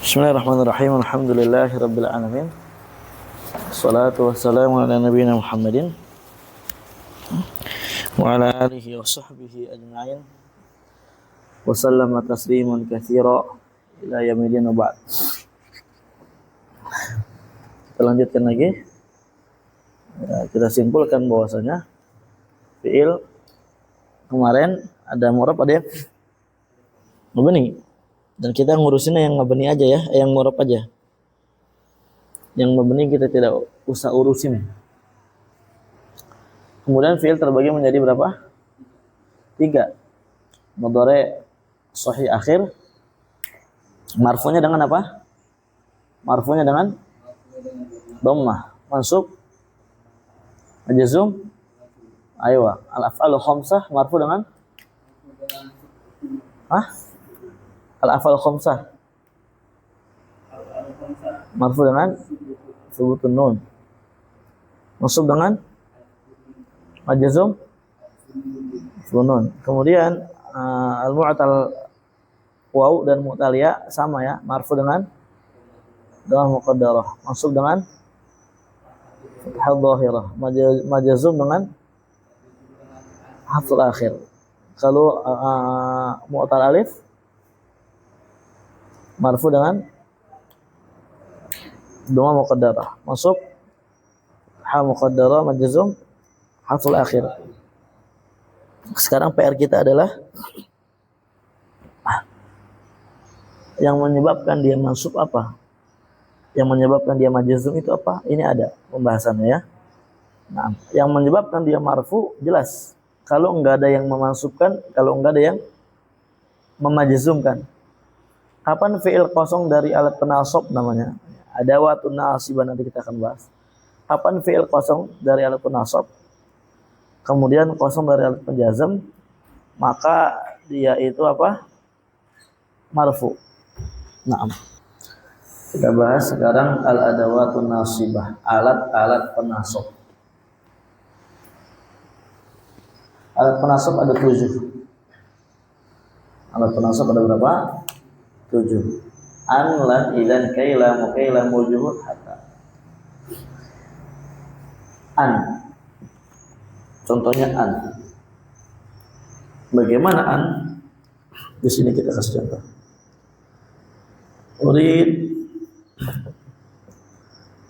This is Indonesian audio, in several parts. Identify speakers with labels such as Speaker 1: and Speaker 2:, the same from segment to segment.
Speaker 1: Bismillahirrahmanirrahim. Alhamdulillahirabbil alamin. Wassalatu wassalamu ala nabiyyina Muhammadin wa ala alihi wa sahbihi ajma'in. Wa sallama tasliman katsira ila yaumil wa ba'd. Kita lanjutkan lagi. Kita simpulkan bahwasanya fi'il kemarin ada mu'rab, ada yang mabni. Dan kita ngurusinnya yang mabni aja ya, yang mu'rab aja. Yang mabni kita tidak usah urusin. Kemudian fi'il terbagi menjadi berapa? 3. Mudhari' sahih akhir. Marfu'nya dengan apa? Marfu'nya dengan dhammah. Mansub, majzum. Aywa. Al-af'alu khamsah marfu' dengan Al-af'al khamsah marfu dengan subutun nun. Mansub dengan majzum nun. Kemudian al-mu'tal waw dan mu'tal ya sama ya, marfu dengan dhammah muqaddarah. Mansub dengan fathah dhahirah. Majzum dengan hafsul akhir. Kalau mu'tal alif marfu dengan dhammah muqaddarah. Mansub ha muqaddarah, majzum hafsul akhir. Sekarang PR kita adalah yang menyebabkan dia mansub apa? Yang menyebabkan dia majzum itu apa? Ini ada pembahasannya ya. Nah, yang menyebabkan dia marfu jelas. Kalau enggak ada yang memansubkan, kalau enggak ada yang memajzumkan. Kapan fi'il kosong dari alat penasab namanya? Adawatun nasibah, nanti kita akan bahas. Kapan fi'il kosong dari alat penasab? Kemudian kosong dari alat penjazm, maka dia itu apa? Marfu. Naam. Kita bahas sekarang al-adawatun nasibah, alat-alat penasab. Alat penasab ada 7. Alat penasab ada berapa? 7. An, lan, ilan, kaila, mukaila, mujuhud, hatta. An. Contohnya an. Bagaimana an? Di sini kita kasih contoh. Urid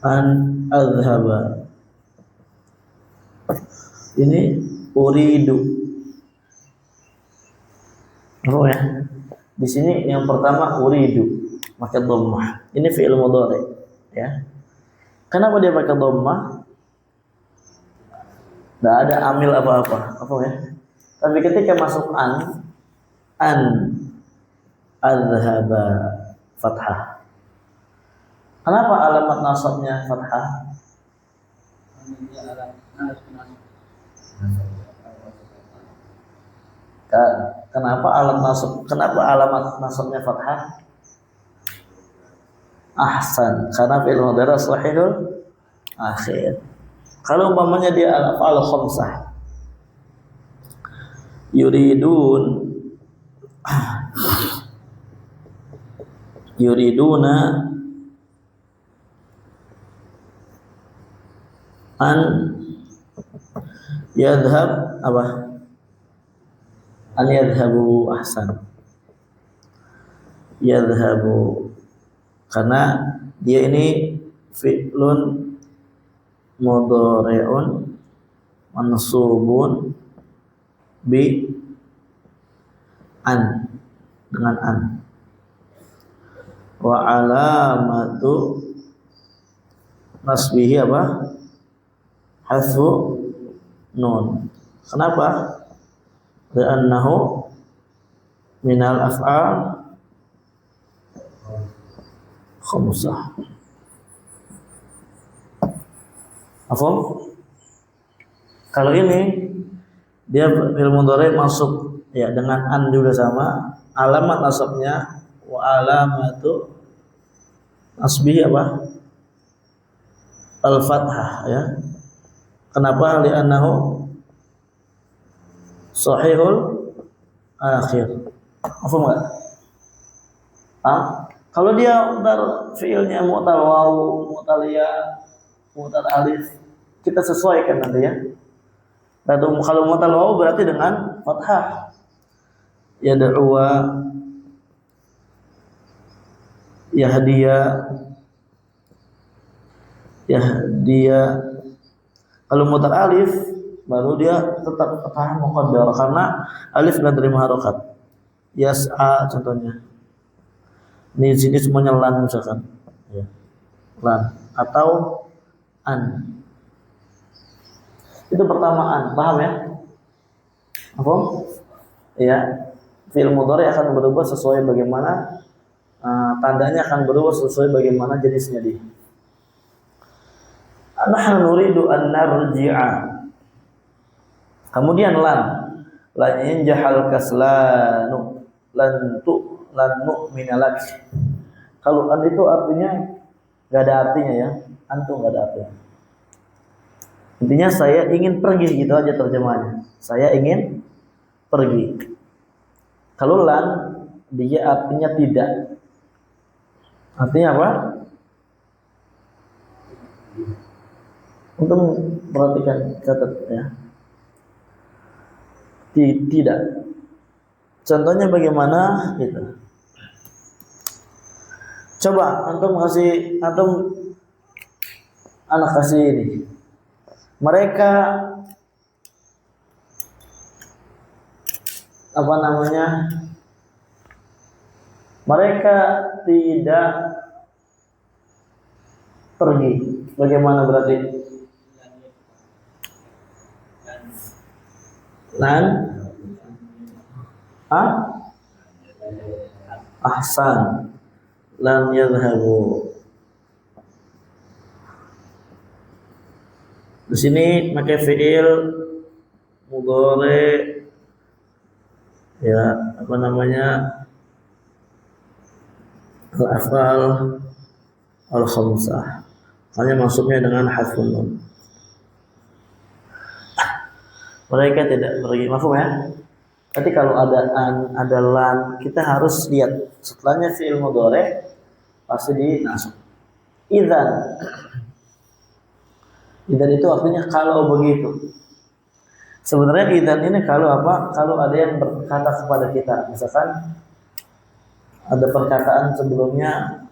Speaker 1: an adhaba. Ini uridu. Oh ya. Di sini yang pertama uridu pakai dhammah. Ini fi'il mudhari ya. Kenapa dia pakai dhammah? Enggak ada amil apa-apa, apa ya? Tapi ketika masuk an adhaba fathah. Kenapa alamat nasabnya fathah? Kenapa alamat nasabnya fathah? Ahsan, karena fi'il mudhari sahihul akhir. Kalau umpamanya dia al-af'al khamsah, yuriduna an yadhhab apa? An yadhhabu, ahsan. Yadhhabu, karena dia ini fi'lun mudhari'un mansubun bi an, dengan an. Wa alamatu nasbihi apa? Hasfu nun. Kenapa? Li'annahu minal af'al khamsah. Afham? Kalau ini dia fi'il mudhari masuk ya dengan an juga sama. Alamat nasabnya wa alamatu nasbihi apa? Al-fathah ya. Kenapa? Li'annahu sahihul akhir. Apa enggak? Kalau dia mu'tal fiilnya mu'tal waw, mu'tal ya, mu'tal alif, kita sesuaikan nanti ya. Dan kalau mu'tal waw berarti dengan fathah. Yad'uwa, yahdiya, yahdiya. Kalau mu'tal alif baru dia tetap fathah muqaddar karena alif enggak terima harokat. Yas'a contohnya. Di sini semuanya lan misalkan. Ya. Lan atau an. Itu pertamaan, paham ya? Apa? Ya. Fi'il mudhari akan berubah sesuai bagaimana tandanya akan berubah sesuai bagaimana jenisnya dia. Nahnu nuridu an narji'a. Kemudian lan yanjahal kaslanu lan nu'mina lak. Kalau an itu artinya enggak ada artinya ya. Antum enggak ada artinya. Intinya saya ingin pergi gitu aja terjemahnya. Saya ingin pergi. Kalau lan dia artinya tidak. Artinya apa? Untuk perhatikan catat ya. Tidak. Contohnya bagaimana gitu. Coba antum anak kasih ini. Mereka apa namanya? Mereka tidak pergi. Bagaimana berarti? Lan ahsan lan yadhhabu. Di sini pakai fiil mudhari ya, apa namanya? Al-af'al al-khamsah. Hanya masuknya dengan hafun nun. Mereka tidak pergi, mafhum ya? Tapi kalau ada an, ada lan, kita harus lihat setelahnya fi'il mudhari pasti dinasab. Idzan. Idzan itu artinya kalau begitu. Sebenarnya idzan ini kalau apa? Kalau ada yang berkata kepada kita, misalkan ada perkataan sebelumnya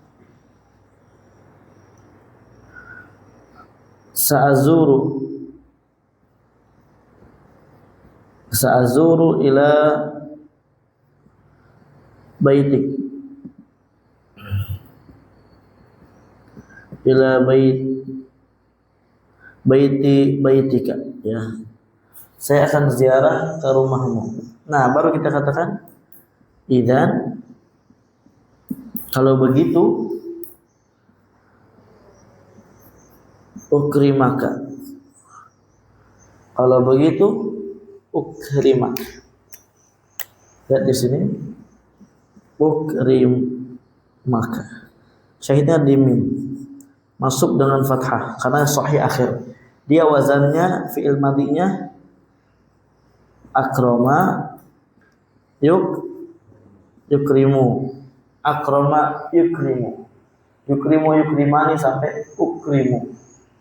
Speaker 1: Sa'azuru ila baitik. Ila baitika ya. Saya akan ziarah ke rumahmu. Nah, baru kita katakan idzan kalau begitu ukrimaka. Kalau begitu ukrimaka. Lihat di sini ukrimaka. Syahidnya di mim. Masuk dengan fathah karena sahih akhir. Dia wazannya fi'il madinya akrama yukrimu. Akrama yukrimu. Yukrimani sampai ukrimu.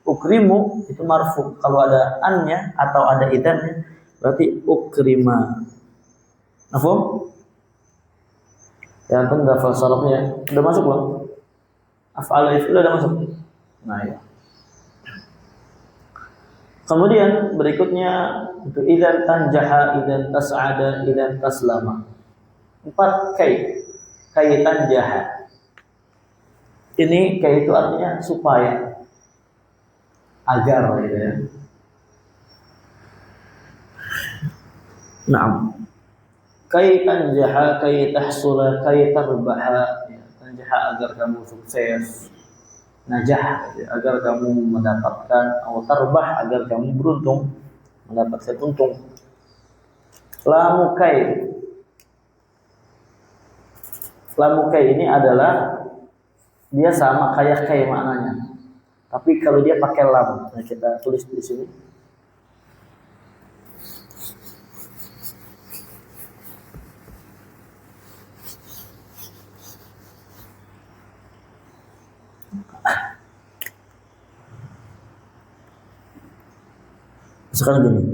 Speaker 1: Ukrimu itu marfu. Kalau ada annya atau ada idannya berarti ukrima. Mafhum? Ya antum udah hafal sarafnya. Udah masuk belum? Af'al itu udah masuk. Nah, ya. Kemudian berikutnya itu idzan tanjaha, idzan tas'ada, idzan taslama. 4 kai. Kai tanjaha. Ini kai itu artinya supaya, agar gitu ya. Naam. Kai tanjaha, kai tahsula, kai tarbaha. Tanjaha agar kamu sukses. Najah agar kamu mendapatkan, atau tarbah agar kamu beruntung mendapatkan untung. Lamukai ini adalah dia sama kayak kai maknanya, tapi kalau dia pakai lam. Nah, kita tulis di sini. Sekarang gini,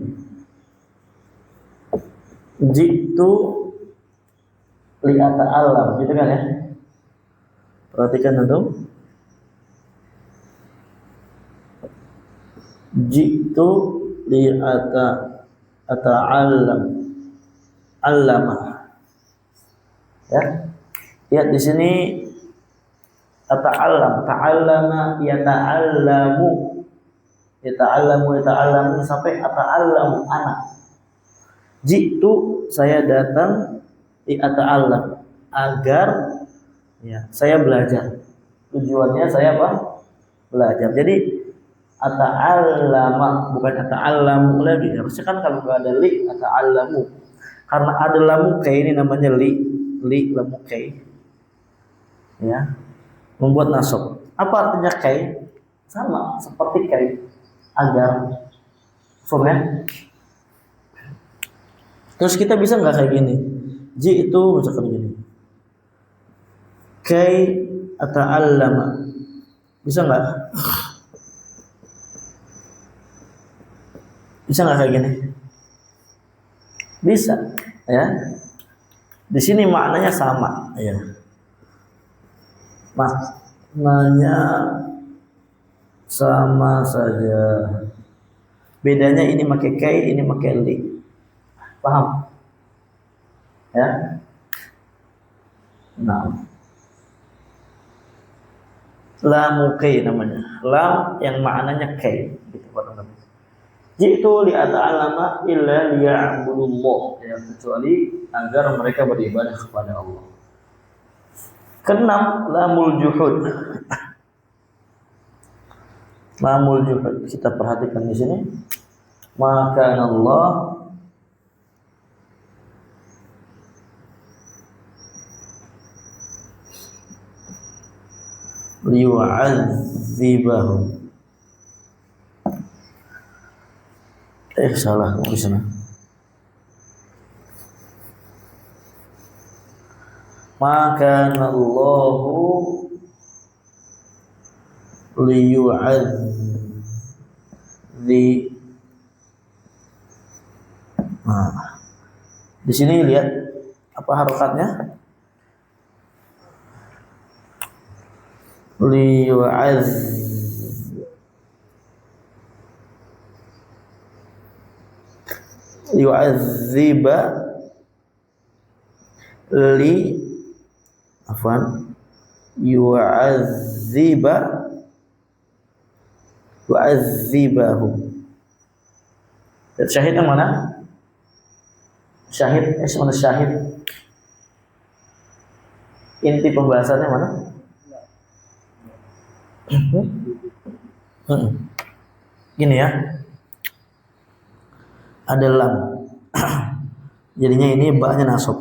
Speaker 1: jitu li'ata alam, gitu kan ya? Perhatikan itu. Jitu li'ata ata'allam, allama. Ya, lihat di sini ata'allam, ta'allama, yata'allamu, yata'allamu sampai ata'allamu anak. Jitu saya datang di ata'allam agar ya saya belajar. Tujuannya saya apa? Belajar. Jadi ata'allama bukan ata'allamu lagi. Harusnya kan kalau nggak ada li ata'allamu. Karena ada lamu kai ini namanya li lamu kai. Ya. Membuat nasab. Apa artinya kai? Sama seperti kai agar. Paham? Terus kita bisa nggak kayak gini? Ji itu misalkan gini. Kai ata'allama. Bisa nggak? Bisa nggak kayak gini? Bisa, ya. Di sini maknanya sama, ya. Maknanya sama saja. Bedanya ini pakai kai, ini pakai li. Paham? Ya. Nah. Lamu kai namanya. Lam yang maknanya kai, gitu teman-teman. Jitu li'ata'allama illa liya'budullah, ya, kecuali agar mereka beribadah kepada Allah. Keenam, lamul juhud. Lamul juhud kita perhatikan di sini. Maka Allah liyu'adzibahum. Salah di sana. Maka Allahu liyu'adzi. Nah, di sini lihat apa harokatnya? Liyu'adzi. Yu'adziba li afwan yu'adzibahum. Dan syahid yang mana? Syahid, mana syahid? Inti pembahasannya mana? Gini ya. Ada lam. Jadinya ini ba'nya nasab.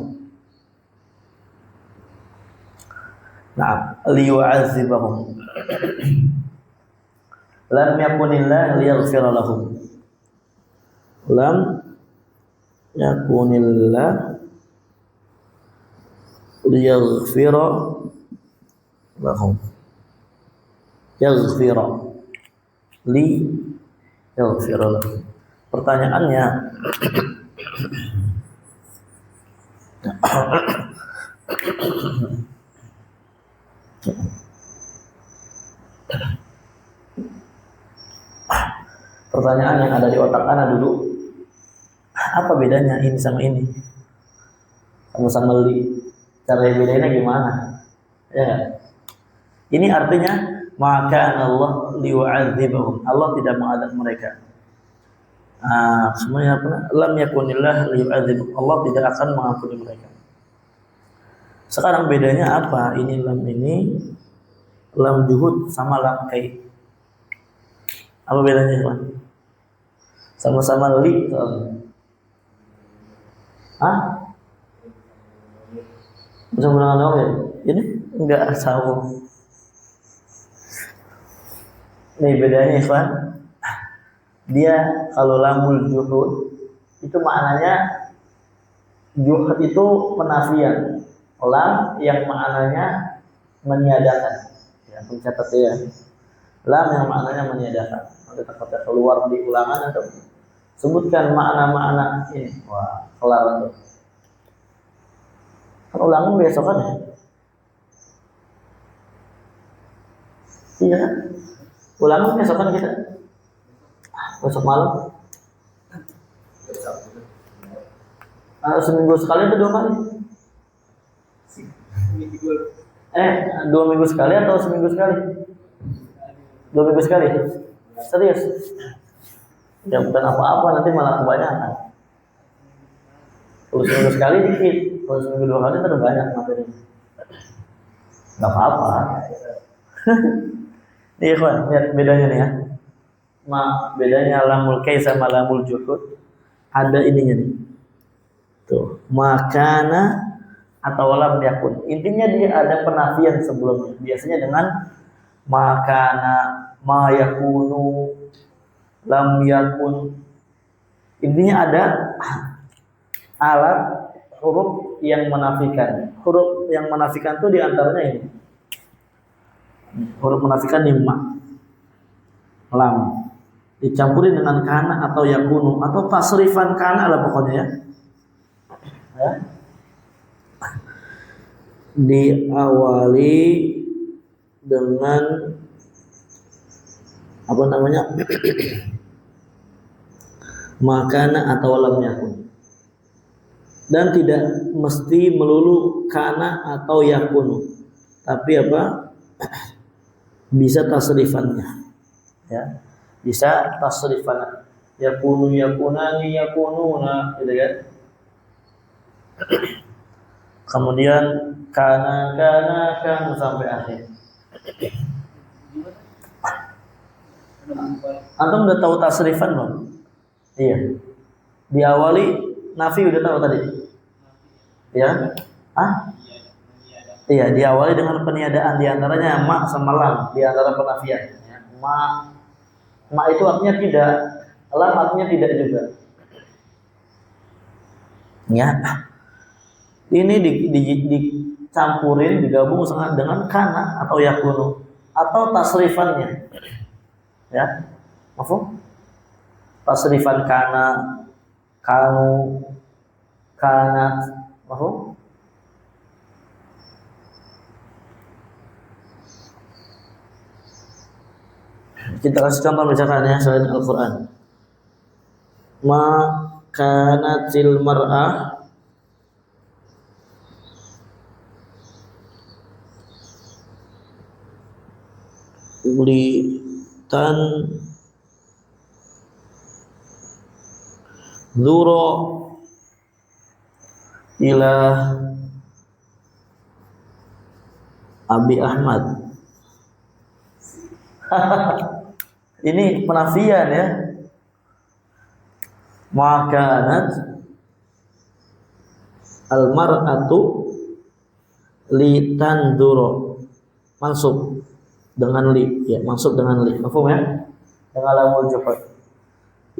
Speaker 1: Nah, liyu'adzibahum. Lam yakunillah liyaghfira lahum. Lam yakunillah liyaghfira lahum. Yaghfira li yaghfira lahum. Pertanyaannya, pertanyaan yang ada di otak Ana dulu, apa bedanya ini sama ini? Sama-sama li, cara bedanya gimana? Ya, ini artinya maka Allah liwa'adzibahum. Allah tidak mengadab mereka. Semuanya apa? Lam yakunillah liyu'adzib. Allah tidak akan mengampuni mereka. Sekarang bedanya apa? Ini lam ini lam juhud sama lam kai. Apa bedanya, Pak? Sama-sama li. Bisa mengenal dong ya? Ini enggak sama. Nih bedanya, Ikhwan. Dia kalau lamul juhud itu maknanya juhud itu penafian, lam yang maknanya meniadakan. Ya, pencatat ya. Lam yang maknanya meniadakan. Nanti takutnya keluar di ulangan atau sebutkan makna-makna ini. Wah, kelar tuh. Kan ulangan besok kan ya? Iya. Ulangan besok kan kita. Besok malam. Seminggu sekali atau 2 kali? 2 minggu sekali atau seminggu sekali? 2 minggu sekali. Serius? Ya bukan apa-apa, nanti malah kebanyakan. Kalau seminggu sekali dikit, kalau seminggu 2 kali terlalu banyak materi. Gak apa-apa. Nih kawan, lihat bedanya nih ya. Bedanya lamul kai sama lamul juhud. Ada ininya nih. Tuh, makana atau lam yakun. Intinya dia ada penafian sebelumnya. Biasanya dengan makana, ma yakunu, lam yakun. Intinya ada alat huruf yang menafikan. Huruf yang menafikan itu diantaranya ini. Huruf menafikan lima. Lam. Dicampuri dengan kana atau yakunu atau tasrifan kana lah pokoknya ya. Diawali dengan apa namanya makana atau lam yakun, dan tidak mesti melulu kana atau yakun, tapi apa bisa tasrifannya ya, bisa tasrifan yakunu yakunani yakununa gitu kan. Kemudian kana kan sampai akhir. Antum udah tahu tasrifan belum? Iya. Diawali nafi udah tahu tadi. Ya? Iya, diawali dengan peniadaan, diantaranya ma sama lam, diantara penafian. Ya. Ma itu artinya tidak, lam artinya tidak juga. Ya. Ini dicampurin, digabung sangat dengan kana atau yakunu atau tasrifannya. Ya, maaf. Tasrifan kana, kanu, kanat, maaf. Kita kasih contoh misalkan ya selain Al-Quran. Ma kanatil mar'ah tan zuro ila Abi Ahmad. Ini penafian ya. Makanat al-mar'atu li tanduro, mansub dengan li ya, mansub dengan li. Paham ya? Dengan lamul juhud.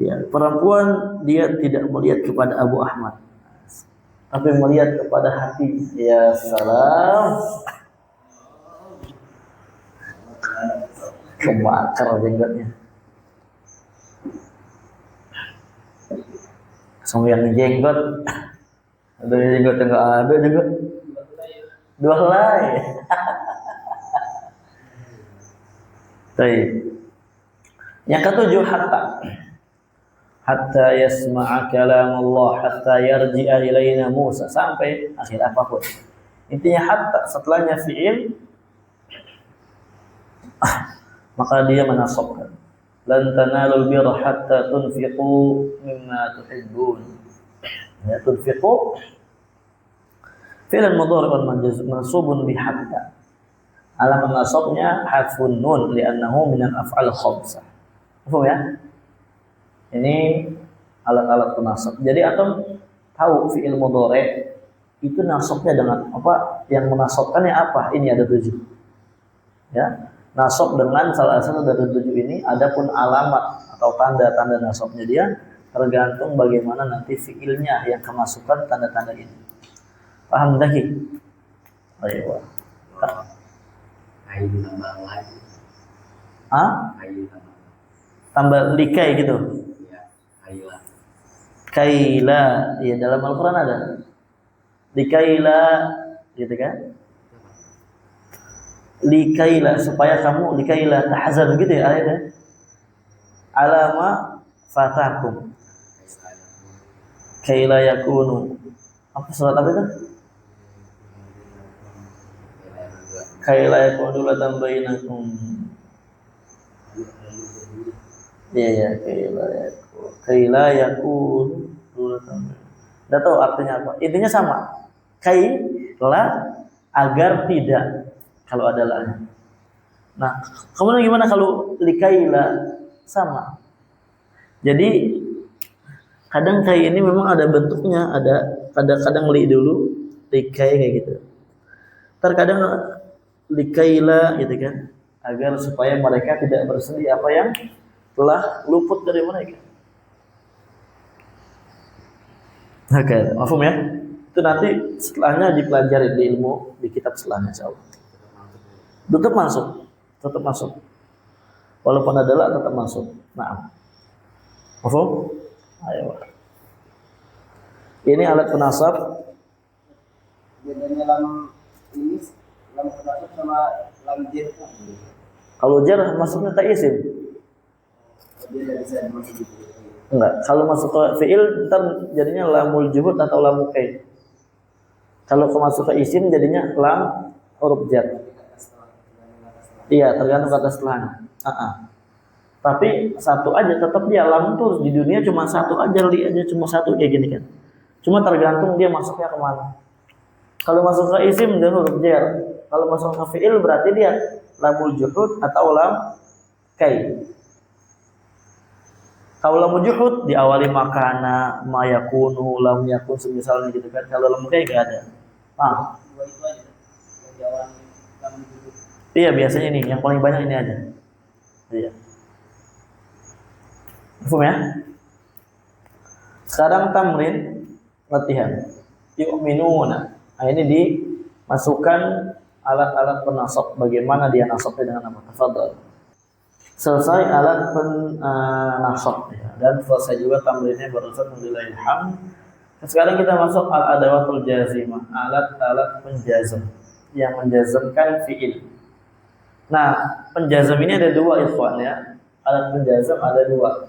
Speaker 1: Ya, perempuan dia tidak melihat kepada Abu Ahmad, tapi melihat kepada hati. Ya salam. Kebakar jenggotnya. Semua yang jenggot. Ada jenggot yang enggak ada juga. Dua helai. Baik. Yang ketujuh hatta yasma'a kalam Allah, hatta yarji'a ilaina Musa, sampai akhir apapun. Intinya hatta setelahnya fi'il maka dia menasabkan. Lan tanalul birra hatta tunfiqu mimma tuhibbun. Ya, tunfiqu fi'il mudhari' mansubun bi hatta. Alamat nasabnya hadfun nun li'annahu min al-af'al khamsah. Paham ya? Ini alat-alat penasab. Jadi antum tahu fi'il mudhari' itu nasabnya dengan apa? Yang menasabkannya apa? Ini ada 7. Ya. Nasab dengan salah satu dari 7 ini, adapun alamat atau tanda-tanda nasabnya dia tergantung bagaimana nanti fi'ilnya yang kemasukan tanda-tanda ini. Paham dah? Ayo.
Speaker 2: tambah lagi.
Speaker 1: Ah?
Speaker 2: Kayu tambah.
Speaker 1: Tambah likai gitu.
Speaker 2: Ya, kaila.
Speaker 1: Kaila, ya dalam Al-Quran ada. Likaila, gitu kan? Likaila, supaya kamu likaila tahzan gitu ya ayatnya. Alama fatakum. Kaila yakunu. Apa surat apa itu? Kaila yakunu latan bainakum. Iya ya, kaila yakunu latan. Enggak tahu artinya apa. Intinya sama. Kaila agar tidak, kalau ada lahannya. Nah, kemudian gimana kalau likaila? Sama. Jadi kadang kai ini memang ada bentuknya, ada kadang-kadang li dulu, likai kayak gitu. Terkadang likaila gitu kan, agar supaya mereka tidak bersedih apa yang telah luput dari mereka. Oke, mafhum ya? Itu nanti setelahnya dipelajari di ilmu di kitab setelahnya insyaallah. Tetap masuk, tetap masuk. Walaupun adalah tetap masuk. Nah, mafhum? Ayo. Ini alat penasab.
Speaker 2: Bedanya lam ini, lam penasab sama lam jar.
Speaker 1: Kalau jar masuknya ke isim.
Speaker 2: Dia tidak bisa dimasuk gitu.
Speaker 1: Enggak. Kalau masuk ke fiil ntar jadinya lamul juhud atau lamul kai. Kalau masuk ke isim jadinya lam huruf jar. Iya, tergantung kata setelahnya. Tapi satu aja tetap dia lam terus di dunia cuma satu aja, li aja cuma satu kayak gini kan. Cuma tergantung dia masuknya kemana. Kalau masuk ke isim dia huruf jar. Kalau masuk ke fiil berarti dia lamul juhud atau lam kai. Kalau lamul juhud diawali makana, ma yakunu, lam yakun semisalnya gitu kan. Kalau lam kai enggak ada. Nah,
Speaker 2: Dua itu aja. Yang diawali lam dulu.
Speaker 1: iya biasanya ini yang paling banyak ini aja. Iya. Paham ya? Sekarang tamrin latihan. Yu'minuna. Nah, ini dimasukkan alat-alat penasab. Bagaimana dia nasabnya dengan nama? Tafadhal. Selesai alat penasab ya. Dan selesai juga tamrinnya barusan Alhamdulillahil hamd. Sekarang kita masuk al-adawatul jazimah, alat-alat penjazam yang menjazamkan fiil. Nah, penjazam ini ada dua ikhwan ya. Alat penjazam ada dua.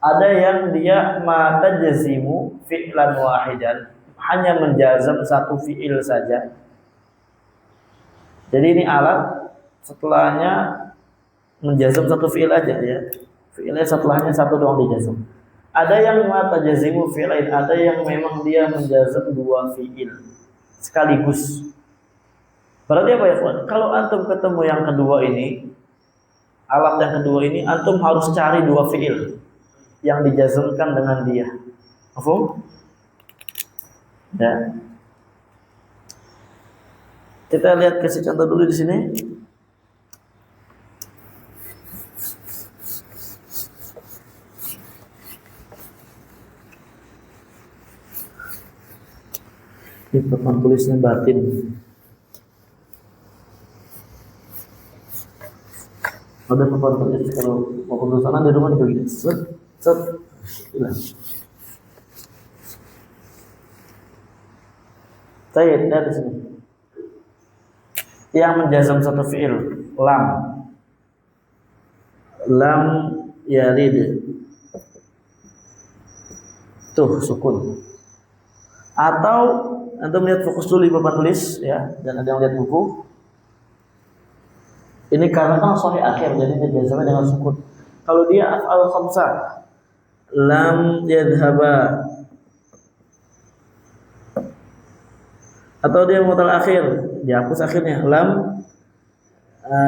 Speaker 1: Ada yang dia mata jazimu fi'lan wahidan, hanya menjazam satu fi'il saja. Jadi ini alat setelahnya menjazam satu fi'il aja ya. Fi'ilnya setelahnya satu doang dijazam. Ada yang mata jazimu fi'lain, ada yang memang dia menjazam dua fi'il sekaligus. Berarti apa ya, Fuad? Kalau antum ketemu yang kedua ini, alat yang kedua ini, antum harus cari dua fi'il yang dijazmkan dengan dia. Mafhum? Ya. Kita lihat kasih contoh dulu di sini. Ini papan tulisnya batin. Ada papan tulis kalau mau ke sana di rumah juga gitu. Set. Hilang. Saya lihat di sini. Yang menjazam satu fi'il, lam yarid. Tuh sukun. Atau antum lihat fokus dulu di papan tulis ya, dan ada yang lihat buku. Ini karena kan sahih akhir, jadi dijazamnya dengan sukun. Kalau dia af'al khamsah, lam yadhhaba, atau dia mutal akhir, dihapus akhirnya, lam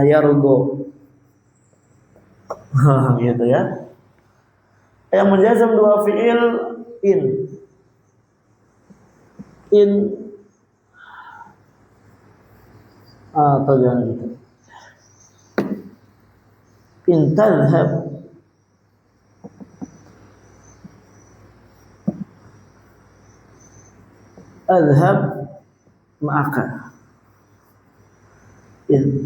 Speaker 1: yardu. Gitu ya. Yang menjazam dua fi'il in atau jangan gitu. In tadhhab, adhhab ma'aka.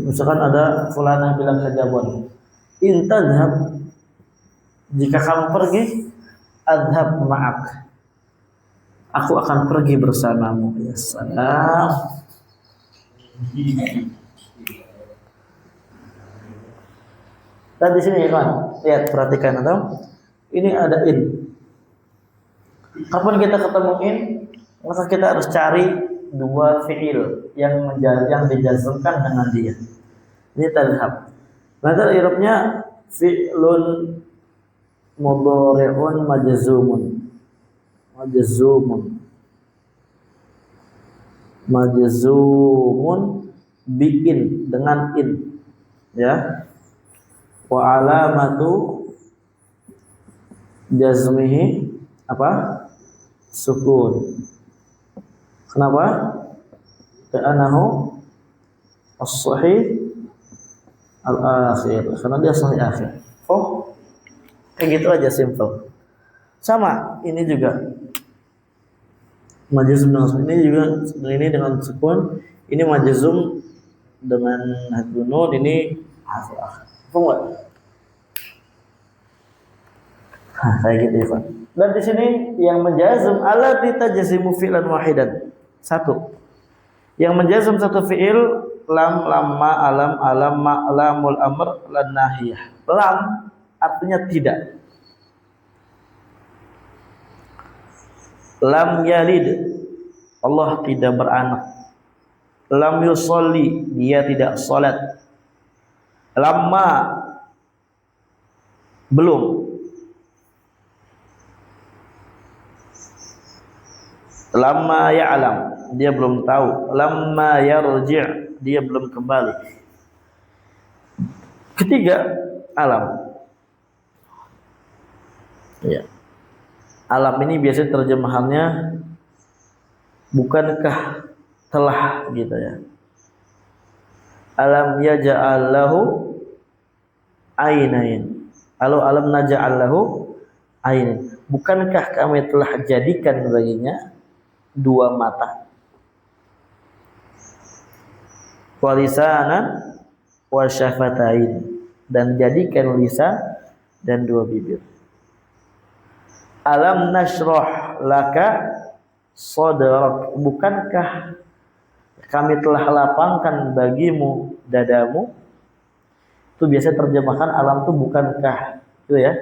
Speaker 1: Misalkan ada fulanah bilang ke Jabon, in tadhhab, jika kamu pergi, adhab ma'ak, aku akan pergi bersamamu. Ya salam. Dan di sini kan, lihat perhatikan atau ini ada in. Kapan kita ketemu in, maka kita harus cari dua fiil yang dijazmkan dengan dia. Ini tadhhab. Maka i'rabnya fi'lun mudhari'un majzumun. Majzumun bi'in, dengan in. Ya. Wa alamatu jazmihi apa? Sukun. Kenapa? Karena as-sahih al-akhir. Karena dia sahih akhir. Oh, kayak gitu aja, simple. Sama, ini juga majzum dengan sukun. Ini dengan sukun, ini majzum dengan hadfun nun, ini harf akhir. Paham enggak? Kayak gitu, Ivan. Dan di sini yang menjazm allati tajzimu fi'lan wahidan. Satu. Yang menjazm satu fi'il lam, lamma, alam, ma, lamul amr, lan nahiyah. Lam artinya tidak. Lam yalid, Allah tidak beranak. Lam yusolli, dia tidak salat. Lamma, belum. Lamma ya'lam, dia belum tahu. Lamma yarji', dia belum kembali. Ketiga, alam. Ya. Alam ini biasanya terjemahannya bukankah telah, gitu ya. Alam yaj'al lahu ainain. Alam naj'al lahu ainain. Bukankah kami telah jadikan baginya dua mata, walisanan wa syafatain, dan jadikan lisan dan dua bibir. Alam nashrah laka sadrak, bukankah kami telah lapangkan bagimu dadamu. Itu biasa terjemahkan alam itu bukankah, itu ya.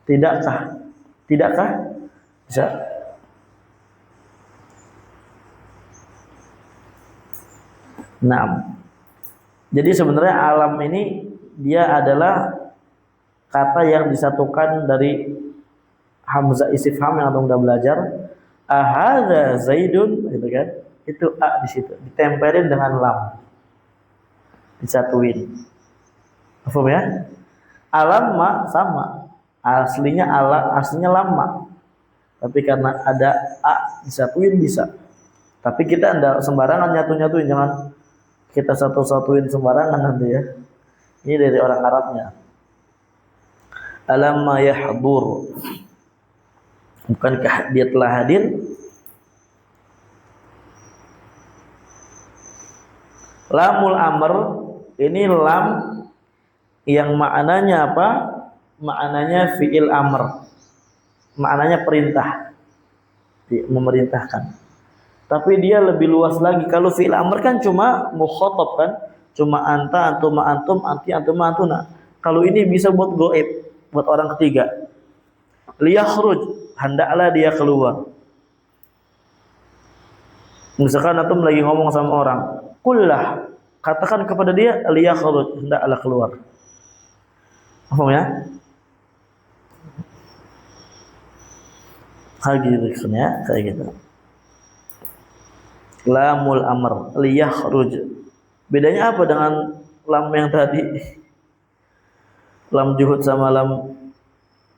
Speaker 1: Tidakkah bisa. Nah, jadi sebenarnya alam ini dia adalah kata yang disatukan dari hamzah istifham yang udah belajar. Ahadza zaidun, gitu kan? Itu a di situ ditempelin dengan lam, disatuin. Paham ya? Alam ma sama, aslinya lama, tapi karena ada a disatuin bisa. Tapi kita enggak sembarangan nyatuin, jangan kita satu-satuin sembarangan nanti ya. Ini dari orang Arabnya. Alam ma yahdur, bukankah dia telah hadir. Lamul amr, ini lam yang maknanya apa? Maknanya fi'il amr, maknanya perintah, memerintahkan. Tapi dia lebih luas lagi. Kalau fi'il amr kan cuma mukhatab kan, cuma anta, antum, antum, anti, antum, antuna. Kalau ini bisa buat goib, buat orang ketiga. Liyakhruj, hendaklah dia keluar. Misalkan antum lagi ngomong sama orang, kullah, katakan kepada dia liyakhruj, hendaklah keluar. Paham ya? Kayak gitu. Lamul amr, liyakhruj. Bedanya apa dengan lam yang tadi? Lam juhud sama lam.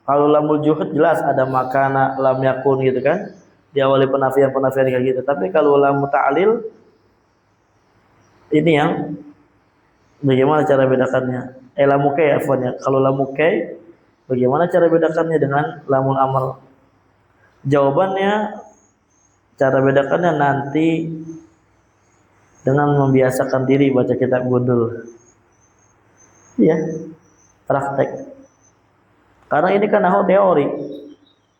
Speaker 1: Kalau lamul juhud jelas ada makana, lam yakun gitu kan. Diawali penafian kayak gitu. Tapi kalau lam ta'lil, ini yang bagaimana cara bedakannya? Lamu kay afwannya. Kalau lamu kay, bagaimana cara bedakannya dengan lamul amr? Jawabannya, cara bedakannya nanti dengan membiasakan diri baca kitab gundul. Iya, praktek. Karena ini kan nahu teori.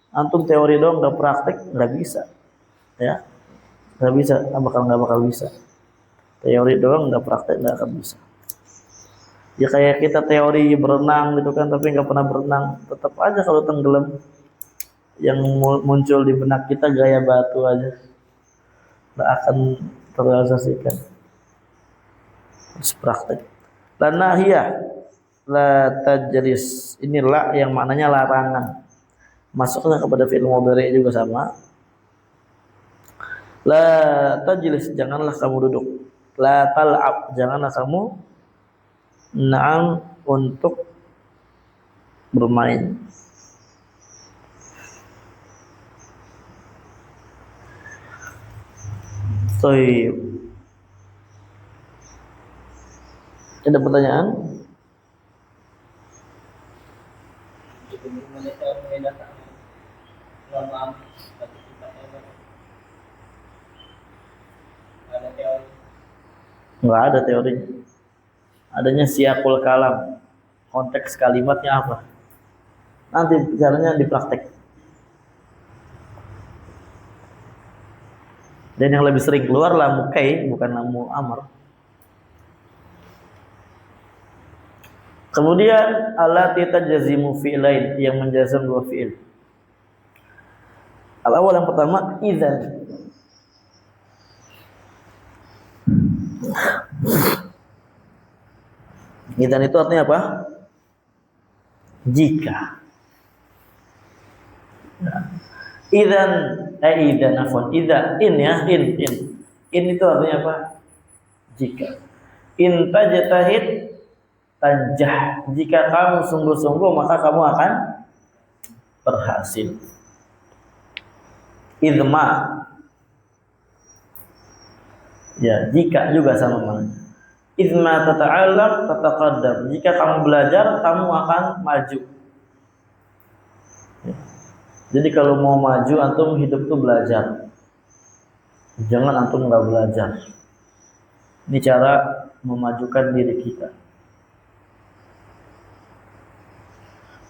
Speaker 1: Antum teori dong nggak praktek nggak bisa, ya nggak bisa, nggak bakal bisa. Teori doang nggak praktek nggak akan bisa. Ya kayak kita teori berenang gitu kan, tapi nggak pernah berenang, tetap aja kalau tenggelam yang muncul di benak kita gaya batu aja, nggak akan terrealisasikan. Harus praktek. La nahiyah, la tajris, ini la yang maknanya larangan. Masuknya kepada fi'il mudhari juga sama. La tajlis, janganlah kamu duduk. La tal'ab, janganlah kamu na'am untuk bermain. Soib. Ada pertanyaan? Nggak ada teori. Adanya siyaqul kalam. Konteks kalimatnya apa? Nanti caranya dipraktek. Dan yang lebih sering keluar lamu kai, bukan lamu amar. Kemudian allati tajzimu fi'lain, yang menjazam dua fi'il. Al-awwal yang pertama idzan. Idzan itu artinya apa? Jika. Idzan idzan afwan idza in ya in itu artinya apa? Jika. In tajtahid tanjah, jika kamu sungguh-sungguh maka kamu akan berhasil. Idma, ya jika juga sama maknanya. Idma tata'allam tataqaddam, jika kamu belajar kamu akan maju. Ya. Jadi kalau mau maju antum hidup tuh belajar, jangan antum nggak belajar. Ini cara memajukan diri kita.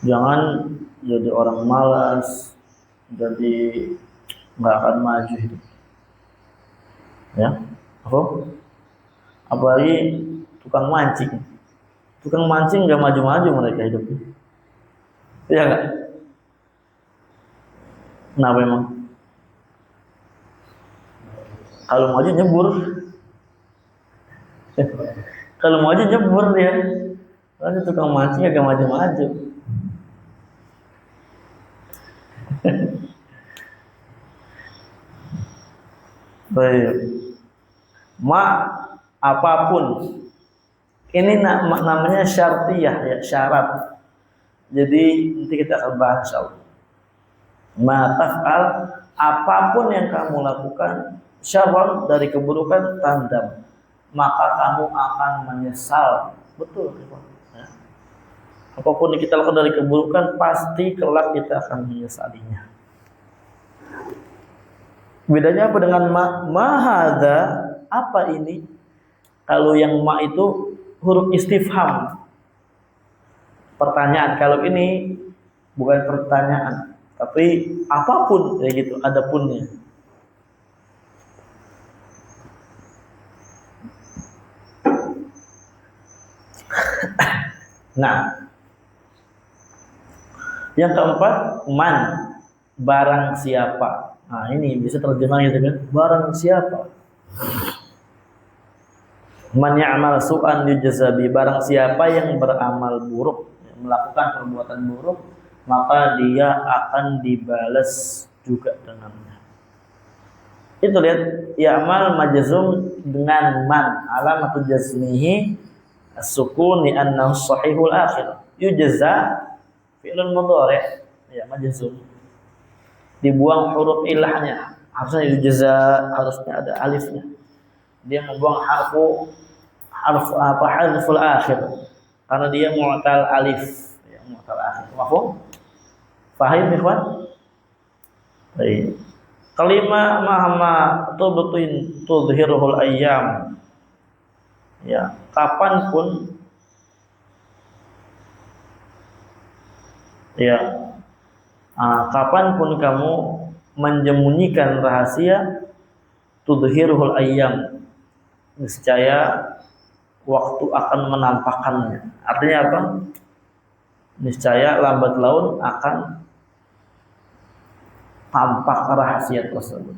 Speaker 1: Jangan jadi orang malas, jadi nggak akan maju hidup. Ya, apalagi tukang mancing. Tukang mancing nggak maju-maju mereka hidupnya. Iya nggak? Kenapa emang? Kalau maju nyebur. Kalau maju nyebur dia. Lalu tukang mancing nggak maju-maju. Baik. Apapun. Ini namanya syartiyah ya, syarat. Jadi nanti kita akan bahas insyaallah. Ma taf'al, apapun yang kamu lakukan syarran dari keburukan tandam, maka kamu akan menyesal. Betul ya. Apapun yang kita lakukan dari keburukan pasti kelak kita akan menyesalinya. Bedanya apa dengan ma hadza? Apa ini? Kalau yang ma itu huruf istifham, pertanyaan. Kalau ini bukan pertanyaan, tapi apapun kayak gitu, ada punnya. Nah, yang keempat, man, barang siapa. Nah, ini bisa terjemah gitu kan, barang siapa. Man ya'mal su'an yujzabi, barang siapa yang beramal buruk, melakukan perbuatan buruk, maka dia akan dibalas juga dengannya. Itu lihat, ya'mal majzum dengan man, alamatu jazmihi as-sukun li annahu sahihul akhir. Yujza fi'lun mudhari', ya majzum. Dibuang huruf ilahnya. Harusnya yujza, harusnya ada alifnya. Dia membuang harful akhir karena dia mu'tal alif, ya mu'tal akhir. Mafhum? Fahim ikhwan? Baik. Kelima, mahma tubtin tudhhiruhul ayyam. Ya, kapanpun kapanpun kamu menyembunyikan rahasia, tudhhiruhul ayyam, niscaya waktu akan menampakkannya. Artinya apa? Niscaya lambat laun akan tampak rahasia tersebut.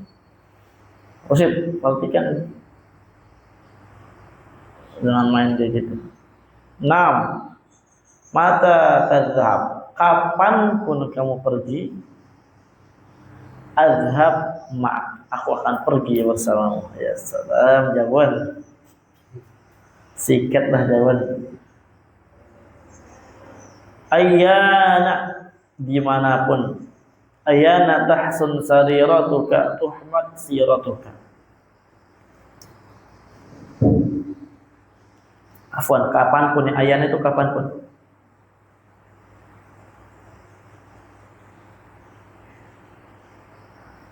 Speaker 1: Maksud, perhatikan dengan main kayak gitu. 6. Mata tadhhab, kapanpun kamu pergi, azhab ma, aku akan pergi bersamamu. Ya salam, jawaban. Sikatlah jawaban. Ayyana, dimanapun. Ayyana tahsun sariratuka tuhmad siratuka. Afwan, kapanpun, ayyana itu kapanpun.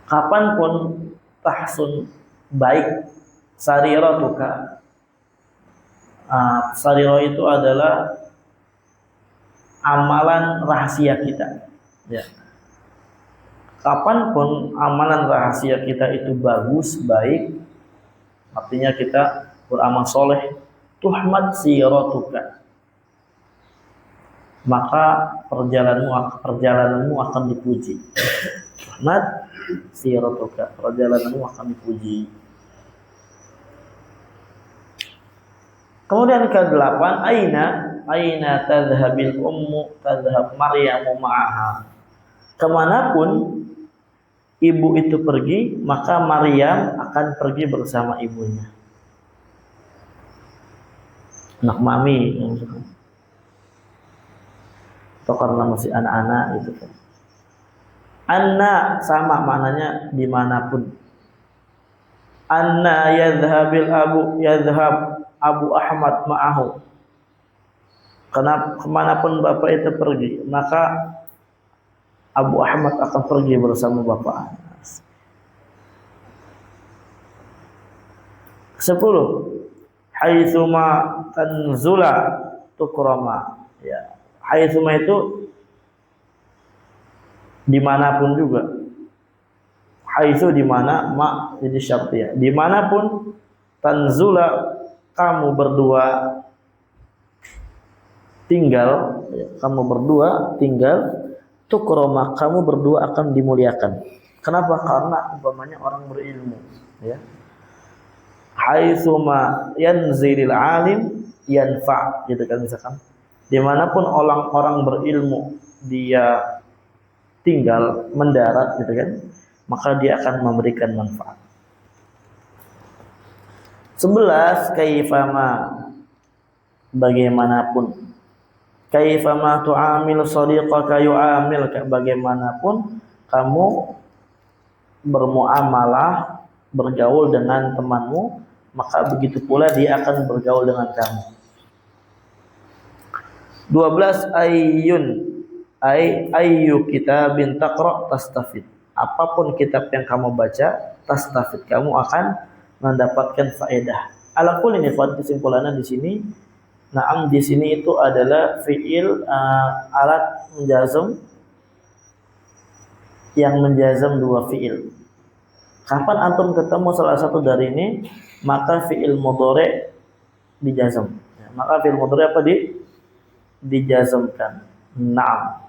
Speaker 1: Kapanpun tahsun, baik, sariratuka. Sariro itu adalah amalan rahasia kita. Ya. Kapanpun amalan rahasia kita itu bagus, baik, artinya kita beramal soleh, tuhmad siratuka, maka perjalananmu akan dipuji. Tuhmad siratuka, perjalananmu akan dipuji. Kemudian ke-8, aina tadhhabil ummu tadhhab Maryamu ma'aha. Kemanapun ibu itu pergi, maka Maryam akan pergi bersama ibunya. Anak mami, atau karena masih anak-anak gitu kan. Anna sama maknanya dimanapun. Anna yadhhabil yadhhab Abu Ahmad ma'ahu. Kemanapun bapak itu pergi, maka Abu Ahmad akan pergi bersama bapak. 10. Haitsuma tanzula tukrama. Ya, haitsuma itu dimanapun juga. Haitsu dimana, ma jadi syartiyah. Dimanapun, tanzula kamu berdua tinggal, kamu berdua tinggal, tukrama kamu berdua akan dimuliakan. Kenapa? Karena umpamanya orang berilmu, ya. Haitsuma yanzilil alim yanfa, gitu kan, misalkan dimanapun orang berilmu dia tinggal, mendarat, gitu kan, maka dia akan memberikan manfaat. 11. Kaifama, bagaimanapun. Kaifama tu'amil shadiqaka yu'amilka, bagaimanapun kamu bermuamalah, bergaul dengan temanmu, maka begitu pula dia akan bergaul dengan kamu. 12. Ayyu kitabin taqra tastafid, apapun kitab yang kamu baca, tastafid, kamu akan mendapatkan faedah. Ala kulli nifat, kesimpulannya di sini, na'am di sini itu adalah fiil alat menjazm yang menjazm dua fiil. Kapan antum ketemu salah satu dari ini, maka fiil mudhari dijazm. Ya, maka fiil mudhari apa dijazmkan. Na'am.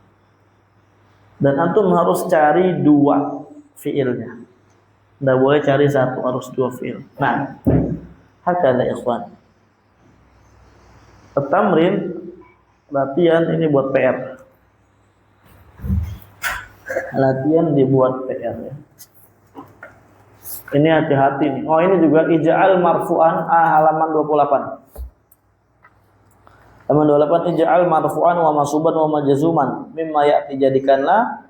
Speaker 1: Dan antum harus cari dua fiilnya. Tidak boleh cari satu, harus dua fiil. Nah, hakadha ikhwan. Tamrin, latihan ini buat PR. Latihan dibuat PR ya. Ini hati-hati nih. Oh, ini juga ij'al marfu'an, halaman 28. Halaman 28, ij'al marfu'an wa masuban wa majzuman mimma ya'ti, jadikanlah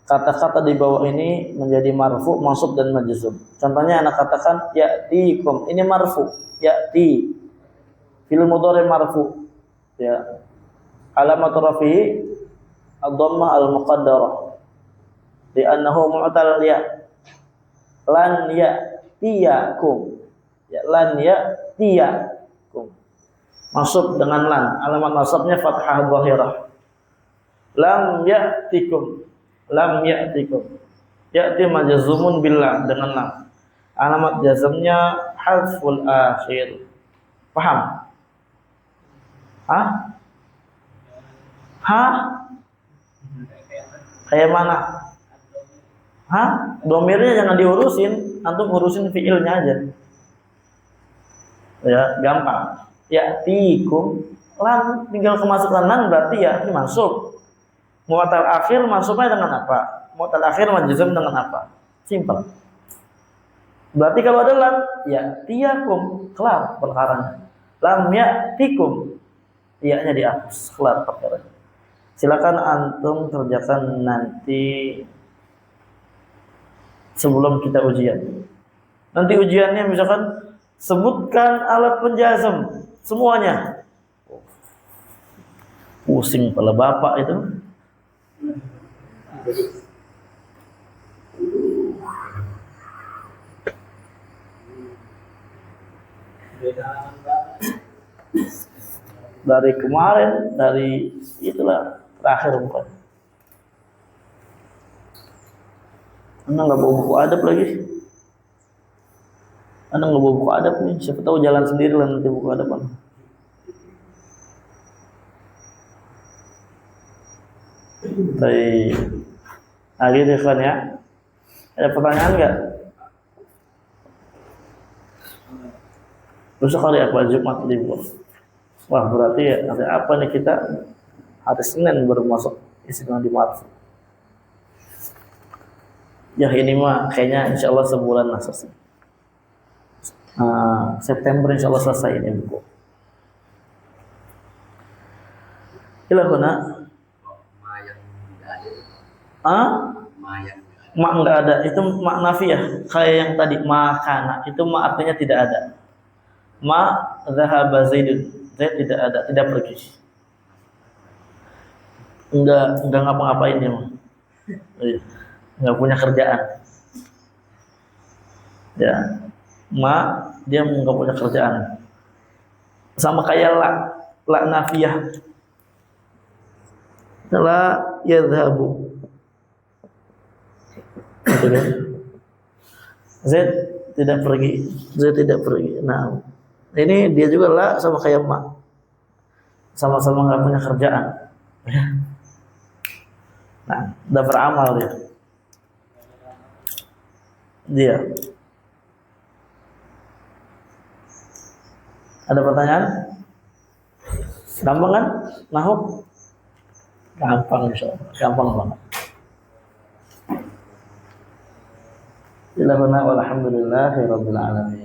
Speaker 1: kata-kata di bawah ini menjadi marfu, mansub dan majzum. Contohnya anak katakan ya'tikum, ini marfu, ya'ti. Fi'il mudhari marfu. Ya. Alamat rafi'i ad-dhammah al-muqaddarah. Li'annahu mu'tal ya. Lan ya'tiyakum. Ya, lan ya'tiyakum. Masuk dengan lan. Alamat nasabnya fathah dhahirah. Lam ya'tikum. Lam ya'tikum. Ya'ti majzumun billah dengan lam. Alamat jazmnya hadful akhir. Paham? Hah? Hah? Kayak mana? Hah? Domirnya jangan diurusin, antum urusin fiilnya aja. Ya, gampang. Ya'tikum, lam tinggal kemasukan lan berarti ya ini masuk. Mu'tal akhir masuknya dengan apa? Mu'tal akhir majzum dengan apa? Simpel. Berarti kalau ada lam, ya'tiyakum, kelar perkaranya. Lam ya'tikum, iya-nya dihapus, kelar perkaranya. Silakan antum kerjakan nanti sebelum kita ujian. Nanti ujiannya misalkan sebutkan alat penjazm semuanya. Pusing kepala bapak itu. Dari kemarin, dari itulah terakhir bukan. Anda nggak bawa buku adab lagi. Anda nggak bawa buku adab nih. Siapa tahu jalan sendiri lah nanti buku adab. Baik. Nah gitu kan ya. Ada pertanyaan nggak? Besok hari apa? Jumat libur. Wah berarti ya ada apa nih kita hari Senin baru masuk istimewa di Maret. Ya ini mah kayaknya insya Allah sebulan lah selesai. September insya Allah selesai ini buku. Gila mak nggak ada, itu mak nafiyah kayak yang tadi makana itu mak artinya tidak ada. Ma zahaba zaidun, zaid tidak ada, tidak pergi. Enggak ngapa-ngapain dia mah. Enggak punya kerjaan. Ya. Ma dia enggak punya kerjaan. Sama kayak la nafiyah. La yadhabu. Gitu kan? Zaid tidak pergi. Zaid tidak pergi. Nah, ini dia juga la sama kayak ma. Sama-sama enggak punya kerjaan. Nah, udah beramal dia. Dia. Ada pertanyaan? Gampang kan? Nahwu? Gampang insyaallah. Gampang banget. Alhamdulillahirabbil alamin.